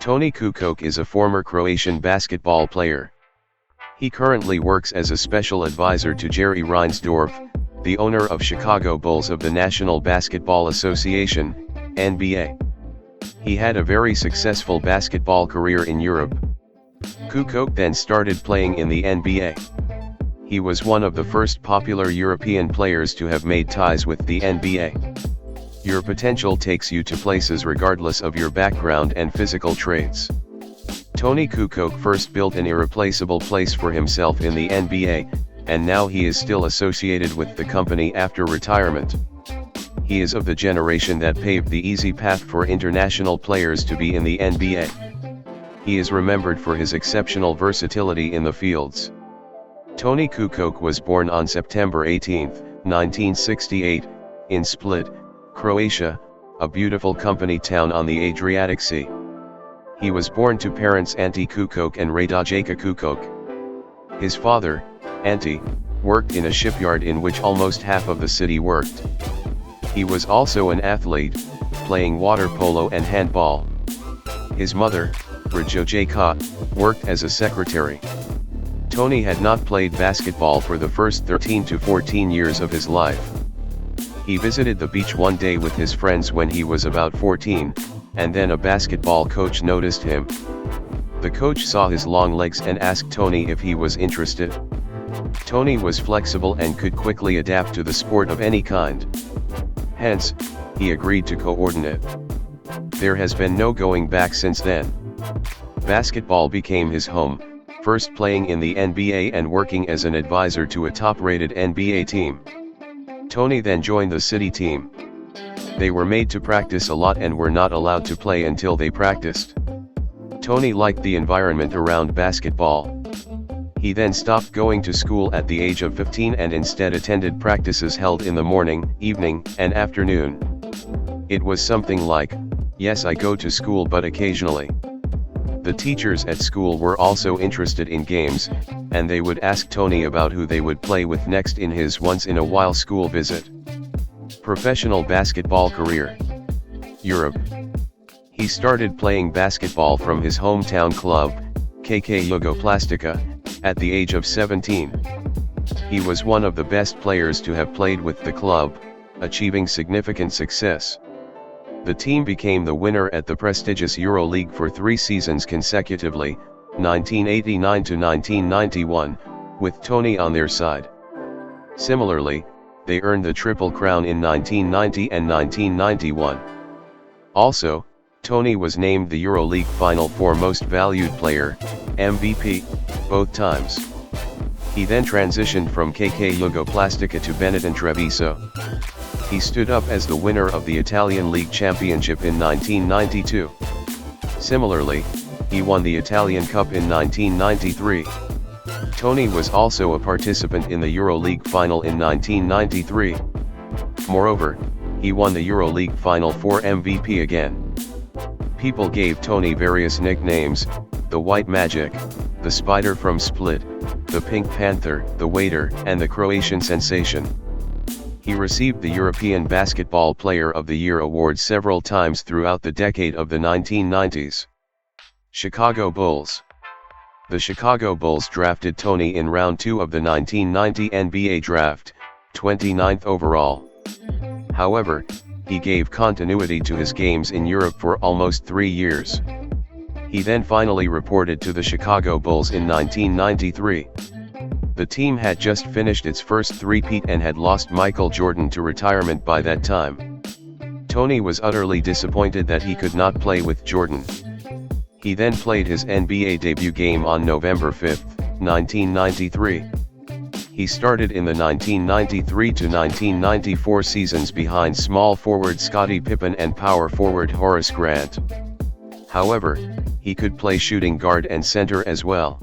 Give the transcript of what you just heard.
Toni Kukoc is a former Croatian basketball player. He currently works as a special advisor to Jerry Reinsdorf, the owner of Chicago Bulls of the National Basketball Association, NBA. He had a very successful basketball career in Europe. Kukoc then started playing in the NBA. He was one of the first popular European players to have made ties with the NBA. Your potential takes you to places regardless of your background and physical traits. Toni Kukoc first built an irreplaceable place for himself in the NBA, and now he is still associated with the company after retirement. He is of the generation that paved the easy path for international players to be in the NBA. He is remembered for his exceptional versatility in the fields. Toni Kukoc was born on September 18, 1968, in Split, Croatia, a beautiful company town on the Adriatic Sea. He was born to parents Ante Kukoc and Radojka Kukoc. His father, Ante, worked in a shipyard in which almost half of the city worked. He was also an athlete, playing water polo and handball. His mother, Radojka, worked as a secretary. Toni had not played basketball for the first 13 to 14 years of his life. He visited the beach one day with his friends when he was about 14, and then a basketball coach noticed him. The coach saw his long legs and asked Toni if he was interested. Toni was flexible and could quickly adapt to the sport of any kind. Hence, he agreed to coordinate. There has been no going back since then. Basketball became his home, first playing in the NBA and working as an advisor to a top-rated NBA team. Toni then joined the city team. They were made to practice a lot and were not allowed to play until they practiced. Toni liked the environment around basketball. He then stopped going to school at the age of 15 and instead attended practices held in the morning, evening, and afternoon. It was something like, "Yes, I go to school but occasionally." The teachers at school were also interested in games, and they would ask Toni about who they would play with next in his once-in-a-while school visit. Professional basketball career. Europe. He started playing basketball from his hometown club, KK Jugoplastika, at the age of 17. He was one of the best players to have played with the club, achieving significant success. The team became the winner at the prestigious EuroLeague for 3 seasons consecutively, 1989 to 1991, with Toni on their side. Similarly, they earned the Triple Crown in 1990 and 1991. Also, Toni was named the EuroLeague Final Four Most Valued Player, MVP, both times. He then transitioned from KK Jugoplastika to Benetton Treviso. He stood up as the winner of the Italian League Championship in 1992. Similarly, he won the Italian Cup in 1993. Toni was also a participant in the EuroLeague Final in 1993. Moreover, he won the EuroLeague Final Four MVP again. People gave Toni various nicknames: the White Magic, the Spider from Split, the Pink Panther, the Waiter, and the Croatian Sensation. He received the European Basketball Player of the Year award several times throughout the decade of the 1990s. Chicago Bulls. The Chicago Bulls drafted Toni in round 2 of the 1990 NBA draft, 29th overall. However, he gave continuity to his games in Europe for almost 3 years. He then finally reported to the Chicago Bulls in 1993. The team had just finished its first three-peat and had lost Michael Jordan to retirement by that time. Toni was utterly disappointed that he could not play with Jordan. He then played his NBA debut game on November 5, 1993. He started in the 1993 to 1994 seasons behind small forward Scottie Pippen and power forward Horace Grant. However, he could play shooting guard and center as well.